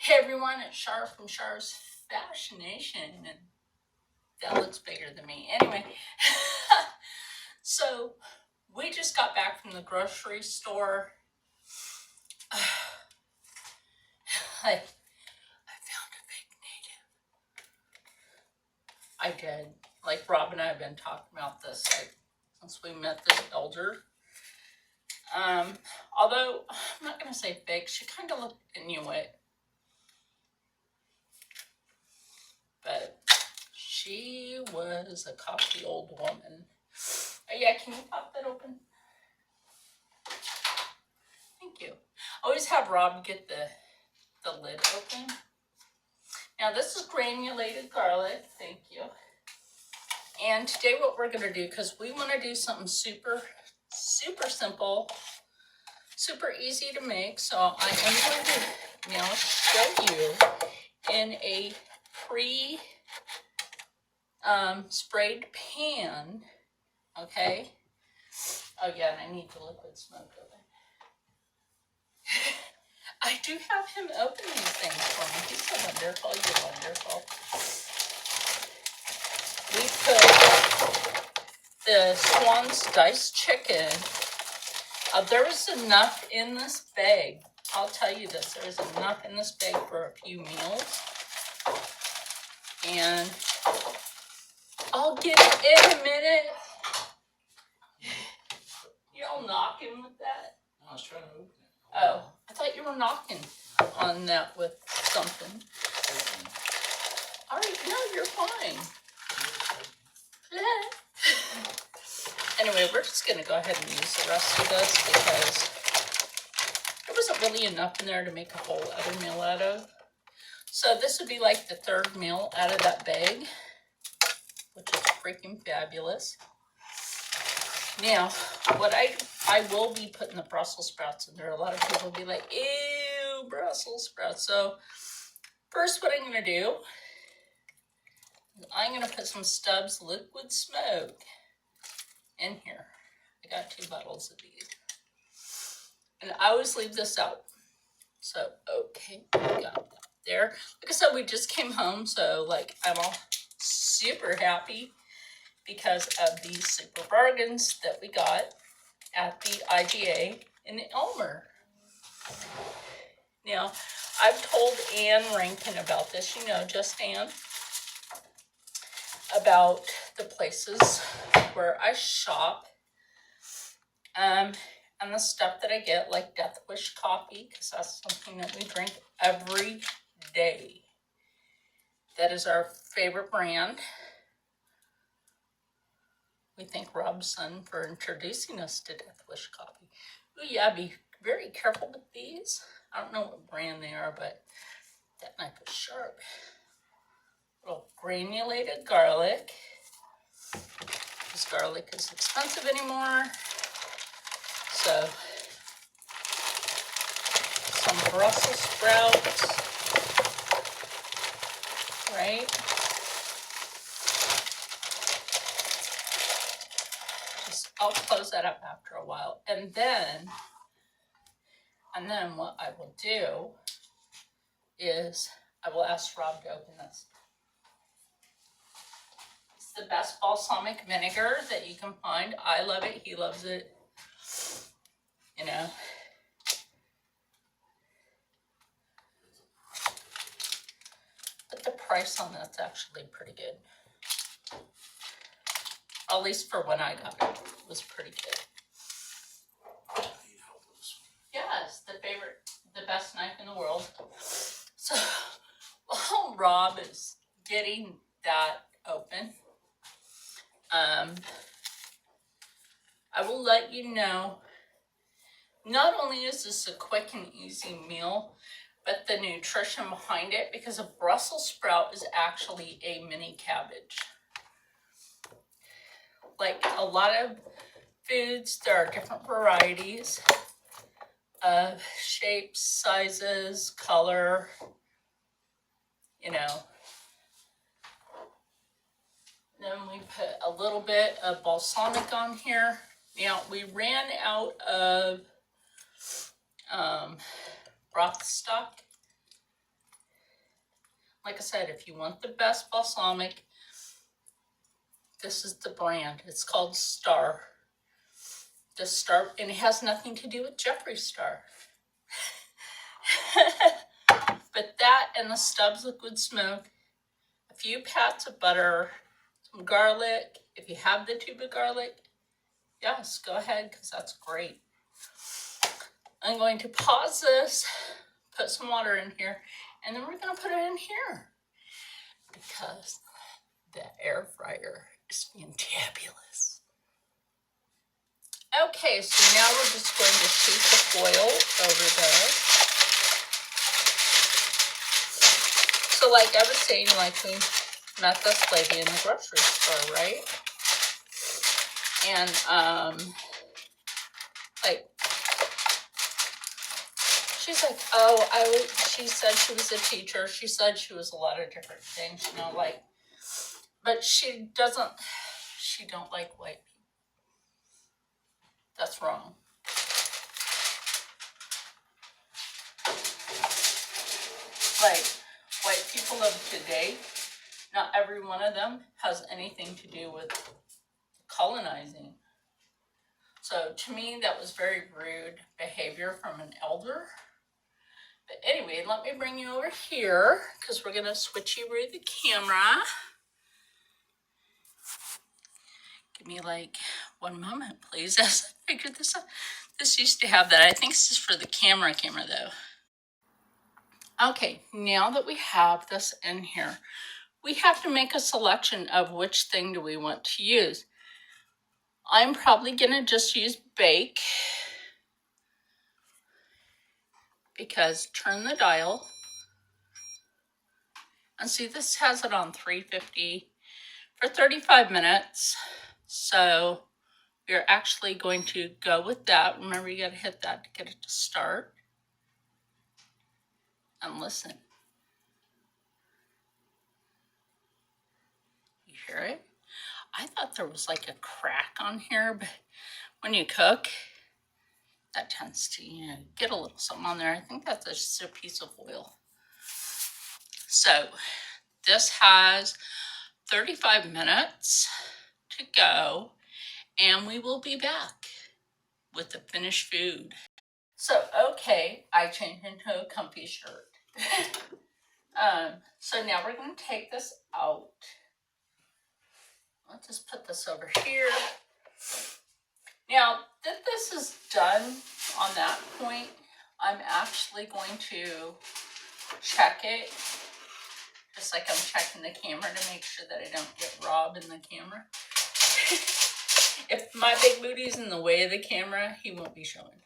Hey everyone, it's Char from Char's Fascination, and that looks bigger than me. Anyway, so we just got back from the grocery store. I found a big native. I did. Like Rob and I have been talking about this since we met this elder. Although I'm not gonna say big, she kind of looked Inuit. But she was a cocky old woman. Oh, yeah, can you pop that open? Thank you. Always have Rob get the lid open. Now this is granulated garlic. Thank you. And today what we're going to do, because we want to do something super simple, super easy to make. So I am going to now show you in a sprayed pan. Okay. Oh yeah, and I need the liquid smoke oven. I do have him open these things for me. He's so wonderful. You're wonderful. We put the Swan's diced chicken. There was enough in this bag. I'll tell you this. There was enough in this bag for a few meals. And I'll get it in a minute. You're knocking with that? I was trying to open it. Oh, I thought you were knocking on that with something. All right, no, you're fine. Anyway, we're just going to go ahead and use the rest of this because there wasn't really enough in there to make a whole other meal out of. So this would be like the third meal out of that bag, which is freaking fabulous. Now, what I will be putting the Brussels sprouts in there. A lot of people will be like, ew, Brussels sprouts. So first what I'm going to do is I'm going to put some Stubbs liquid smoke in here. I got 2 bottles of these. And I always leave this out. So, okay, we got that there. Like I said, we just came home, so like I'm all super happy because of these super bargains that we got at the IGA in Elmer. Now, I've told Ann Rankin about this, you know, just Ann, about the places where I shop, and the stuff that I get, like Death Wish coffee, because that's something that we drink every day. That is our favorite brand. We thank Rob's son for introducing us to Death Wish coffee. Oh yeah, be very careful with these. I don't know what brand they are, but that knife is sharp. Little granulated garlic. This garlic is expensive anymore. So, some Brussels sprouts, right? I'll close that up after a while. And then what I will do is I will ask Rob to open this. It's the best balsamic vinegar that you can find. I love it. He loves it. You know. But the price on that's actually pretty good. At least for when I got it, it was pretty good. Yes, the best knife in the world. So while Rob is getting that open, I will let you know, not only is this a quick and easy meal, but the nutrition behind it, because a Brussels sprout is actually a mini cabbage. Like a lot of foods, there are different varieties of shapes, sizes, color, you know. Then we put a little bit of balsamic on here. Now we ran out of broth stock, like I said, if you want the best balsamic, this is the brand. It's called Star. The Star, and it has nothing to do with Jeffree Star. But that and the Stubbs liquid smoke, a few pats of butter, some garlic. If you have the tube of garlic, yes, go ahead, because that's great. I'm going to pause this, put some water in here, and then we're going to put it in here because the air fryer is fantabulous. Okay, so now we're just going to shoot the foil over there. So like I was saying, like we met this lady in the grocery store, right? And like she's like, oh, she said she was a teacher. She said she was a lot of different things, you know, like, but she don't like white people. That's wrong. Like, white people of today, not every one of them has anything to do with colonizing. So to me, that was very rude behavior from an elder. But anyway, let me bring you over here because we're going to switcheroo the camera. Give me like 1 moment, please, as I figure this out. This used to have that. I think this is for the camera though. Okay, now that we have this in here, we have to make a selection of which thing do we want to use. I'm probably going to just use bake because turn the dial and see this has it on 350 for 35 minutes. So we're actually going to go with that. Remember, you got to hit that to get it to start. And listen. You hear it? I thought there was like a crack on here, but when you cook, that tends to, get a little something on there. I think that's just a piece of oil. So this has 35 minutes to go, and we will be back with the finished food. So, okay, I changed into a comfy shirt. So now we're going to take this out. Let's just put this over here. Now that this is done on that point, I'm actually going to check it, just like I'm checking the camera to make sure that I don't get Rob in the camera. If my big booty's in the way of the camera, he won't be showing.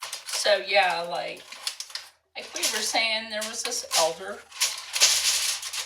So yeah, like we were saying, there was this elder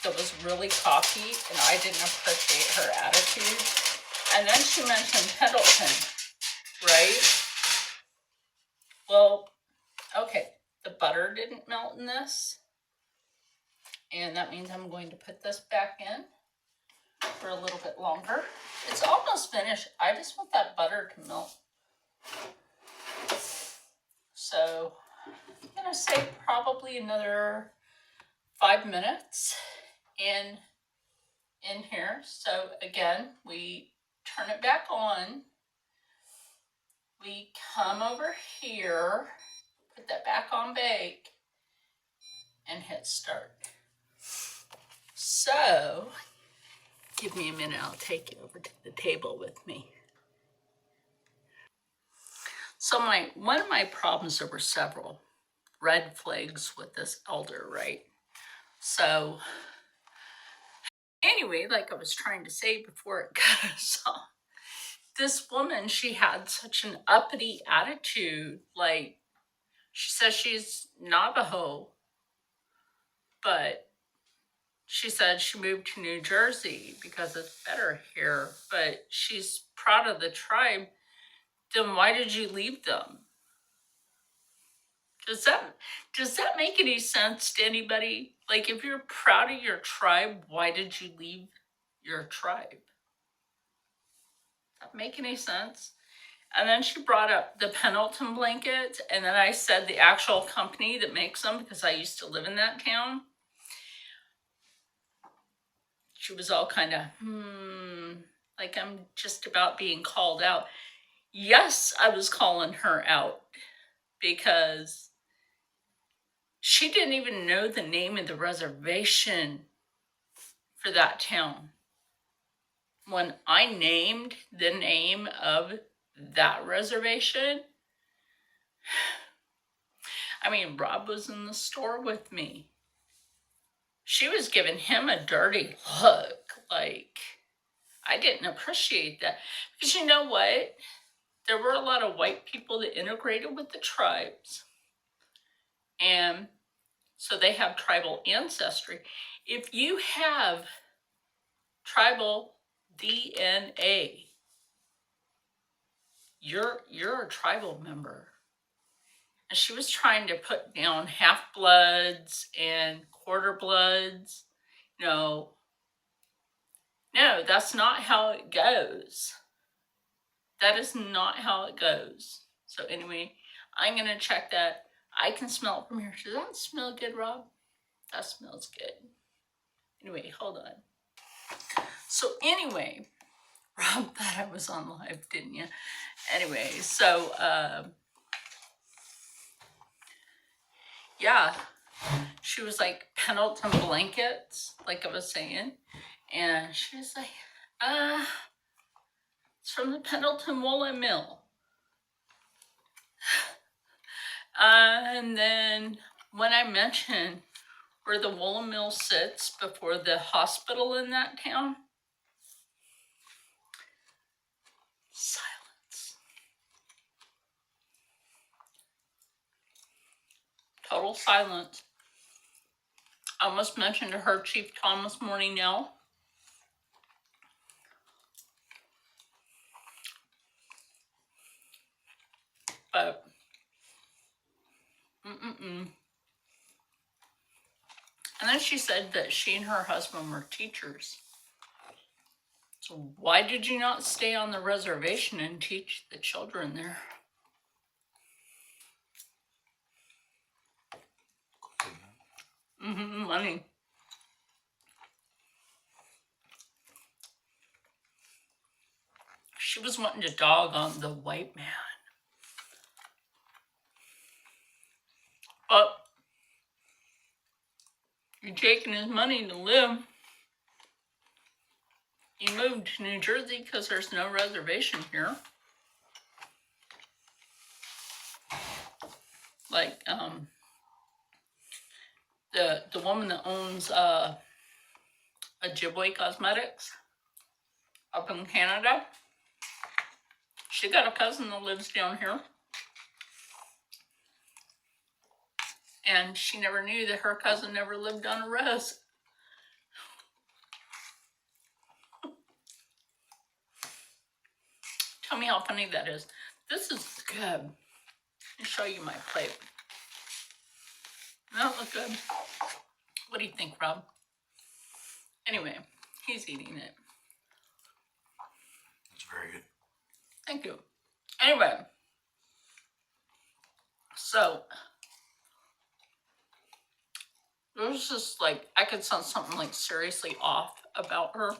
that was really cocky, and I didn't appreciate her attitude. And then she mentioned Pendleton, right? Well, okay, the butter didn't melt in this, and that means I'm going to put this back in for a little bit longer. It's almost finished. I just want that butter to melt. So I'm gonna say probably another 5 minutes in here. So again, we turn it back on. We come over here, put that back on bake, and hit start. So give me a minute, I'll take you over to the table with me. So one of my problems, there were several red flags with this elder, right? So anyway, like I was trying to say before it cut us off, this woman, she had such an uppity attitude. Like, she says she's Navajo, but she said she moved to New Jersey because it's better here, but she's proud of the tribe. Then why did you leave them? Does that make any sense to anybody? Like, if you're proud of your tribe, why did you leave your tribe? Does that make any sense? And then she brought up the Pendleton blanket, and then I said the actual company that makes them, because I used to live in that town. She was all kind of, like I'm just about being called out. Yes, I was calling her out because she didn't even know the name of the reservation for that town. When I named the name of that reservation, I mean, Rob was in the store with me. She was giving him a dirty look. Like, I didn't appreciate that. Because you know what? There were a lot of white people that integrated with the tribes. And so they have tribal ancestry. If you have tribal DNA, you're a tribal member. And she was trying to put down half-bloods and quarter-bloods. No, that's not how it goes. That is not how it goes. So anyway, I'm going to check that. I can smell it from here. Does that smell good, Rob? That smells good. Anyway, hold on. So anyway, Rob thought I was on live, didn't you? Anyway, so, yeah, she was like Pendleton blankets, like I was saying. And she was like, it's from the Pendleton Woolen Mill. And then when I mentioned where the woolen mill sits before the hospital in that town, silence. Total silence. I almost mentioned to her Chief Thomas Morning now. But, And then she said that she and her husband were teachers. So why did you not stay on the reservation and teach the children there? Money. She was wanting to dog on the white man. But you're taking his money to live. He moved to New Jersey because there's no reservation here. Like, the woman that owns Ojibwe Cosmetics up in Canada, she got a cousin that lives down here. And she never knew that her cousin never lived on a res. Tell me how funny that is. This is good. Let me show you my plate. That look good. What do you think, Rob? Anyway, he's eating it. It's very good. Thank you. Anyway, so it was just like, I could sense something like seriously off about her.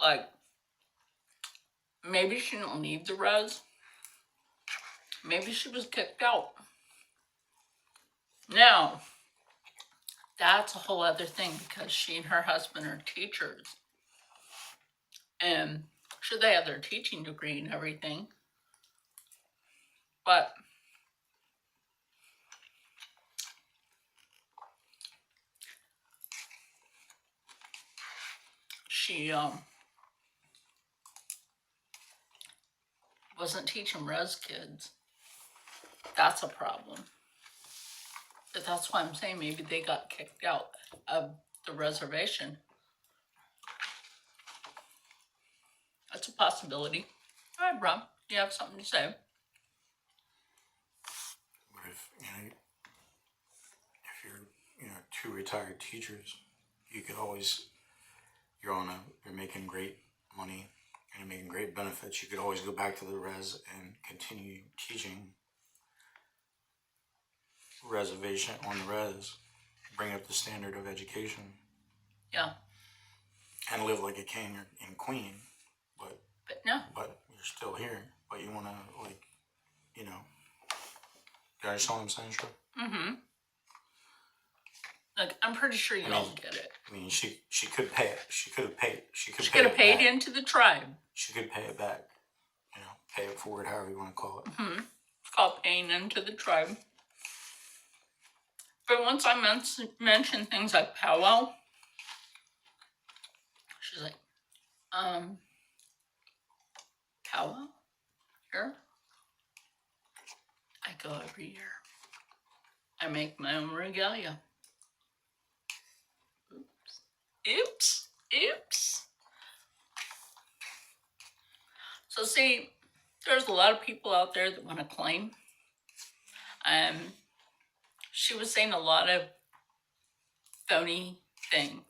Like, maybe she didn't leave the res. Maybe she was kicked out. Now, that's a whole other thing because she and her husband are teachers. And sure, they have their teaching degree and everything. But she wasn't teaching res kids. That's a problem. But that's why I'm saying maybe they got kicked out of the reservation. That's a possibility. All right, Rob, do you have something to say? But if you're two retired teachers, you could always, you're making great money and you're making great benefits, you could always go back to the res and continue teaching reservation on the res, bring up the standard of education. Yeah. And live like a king and queen, but no. But you're still here. But you want to, like, you know. You understand what I'm saying, Char? Mm-hmm. Look, I'm pretty sure you all get it. I mean, she could pay it. She could have paid. She could have paid into the tribe. She could pay it back. You know, pay it forward, however you want to call it. Mm-hmm. It's called paying into the tribe. But once I mentioned things like powwow, she's like, powwow? Here? I go every year. I make my own regalia. Oops. So see, there's a lot of people out there that want to claim. She was saying a lot of phony thing,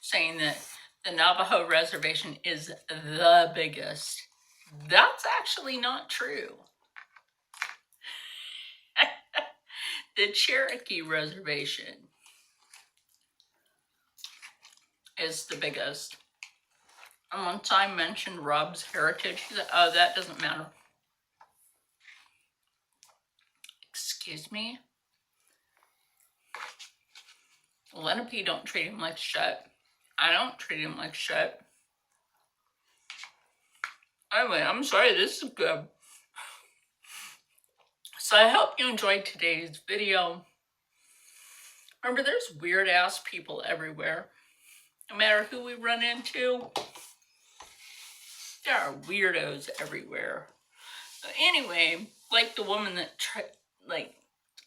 saying that the Navajo reservation is the biggest. That's actually not true. The Cherokee reservation is the biggest. And once I mentioned Rob's heritage, he said, oh, that doesn't matter. Excuse me? Lenape don't treat him like shit. I don't treat him like shit. Anyway, I'm sorry, this is good. So I hope you enjoyed today's video. Remember, there's weird ass people everywhere. No matter who we run into, there are weirdos everywhere. But anyway, like the woman that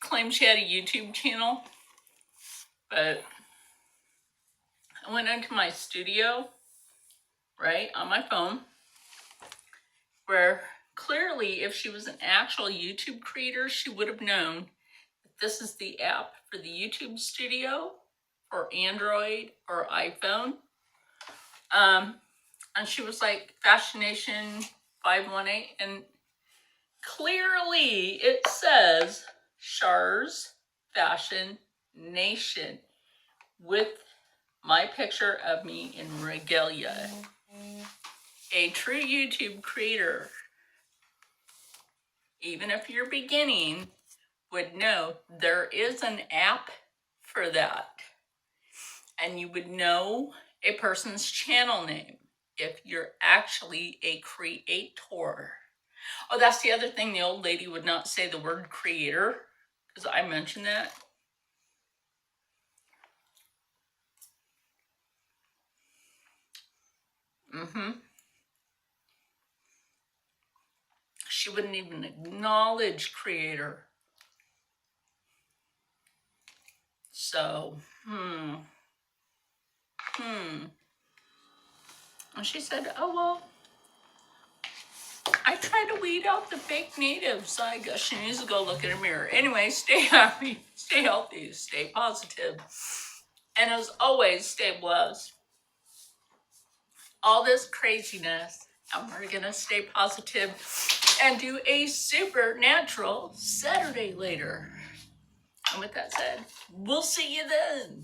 claimed she had a YouTube channel, but I went into my studio, right, on my phone, where clearly if she was an actual YouTube creator, she would have known that this is the app for the YouTube studio for Android or iPhone. And she was like, Fascination 518, and clearly it says Char's Fashion Nation with my picture of me in regalia. A true YouTube creator, even if you're beginning, would know there is an app for that. And you would know a person's channel name if you're actually a creator. Oh, that's the other thing. The old lady would not say the word creator, because I mentioned that. She wouldn't even acknowledge creator. So, And she said, oh, well, I try to weed out the fake natives. So I guess she needs to go look in a mirror. Anyway, stay happy, stay healthy, stay positive. And as always, stay blessed. All this craziness, and we're going to stay positive and do a supernatural Saturday later. And with that said, we'll see you then.